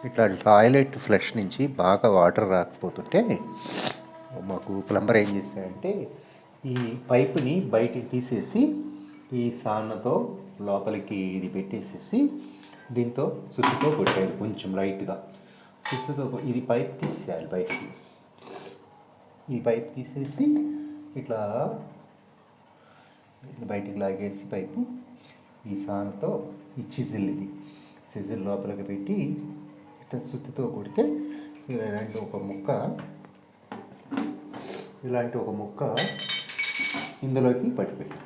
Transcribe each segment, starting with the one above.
ఇట్లా toilet flush నుంచి బాగా వాటర్ రాకపోతుంటే మాకు ప్లంబర్ ఏం చేశాడంటే ఈ పైపుని బయటికి తీసేసి ఈ సానతో లోపలికి ఇది పెట్టేసేసి దీంతో సుత్తితో కొట్టాడు కొంచెం లైట్గా. సుత్తితో ఇది పైప్ తీసేయాలి బయటికి. ఈ పైప్ తీసేసి ఇట్లా బయటికి లాగేసి పైపు ఈ సానతో ఈ సిజిల్ లోపలికి పెట్టి ఇట్లా సుత్తితో కొడితే ఇలాంటి ఒక ముక్క ఇందులోకి పడిపోయింది.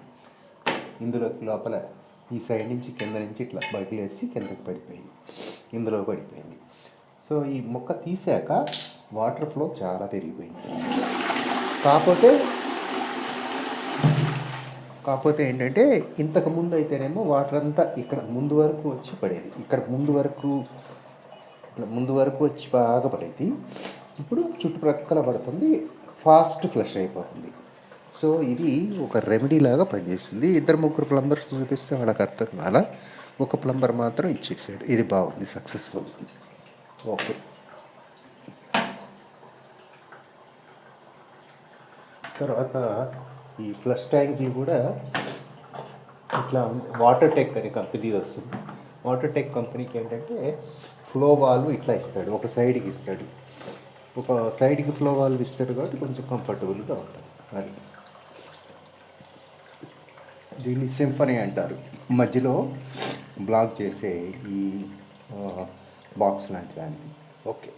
ఇందులోకి లోపల ఈ సైడ్ నుంచి కింద నుంచి ఇట్లా బగిలేసి కిందకి పడిపోయింది, ఇందులో పడిపోయింది. సో ఈ ముక్క తీసాక వాటర్ ఫ్లో చాలా పెరిగిపోయింది. కాకపోతే ఏంటంటే ఇంతకుముందు అయితేనేమో వాటర్ అంతా ఇక్కడ ముందు వరకు వచ్చి పడేది, ఇక్కడ ముందు వరకు వచ్చి బాగా పడేది. ఇప్పుడు చుట్టుప్రక్కల పడుతుంది, ఫాస్ట్ ఫ్లష్ అయిపోతుంది. సో ఇది ఒక రెమెడీ లాగా పనిచేస్తుంది. 2-3 ప్లంబర్స్ చూపిస్తే వాళ్ళకి అర్థం కాల, ఒక ప్లంబర్ మాత్రం ఇచ్చేసాడు. ఇది బాగుంది, సక్సెస్ఫుల్. ఓకే. తర్వాత ఈ ఫ్లష్ ట్యాంక్లు కూడా ఇట్లా వాటర్ టెక్ అనే కంపెనీ వస్తుంది. వాటర్ టెక్ కంపెనీకి ఏంటంటే ఫ్లో వాల్వ్ ఇట్లా ఇస్తాడు, ఒక సైడ్కి ఇస్తాడు. ఒక సైడ్కి ఫ్లో వాల్వ్ ఇస్తాడు కాబట్టి కొంచెం కంఫర్టబుల్గా ఉంటుంది. అది దీన్ని సింఫనీ అంటారు. మధ్యలో బ్లాక్ చేసే ఈ బాక్స్ లాంటి దాన్ని. ఓకే.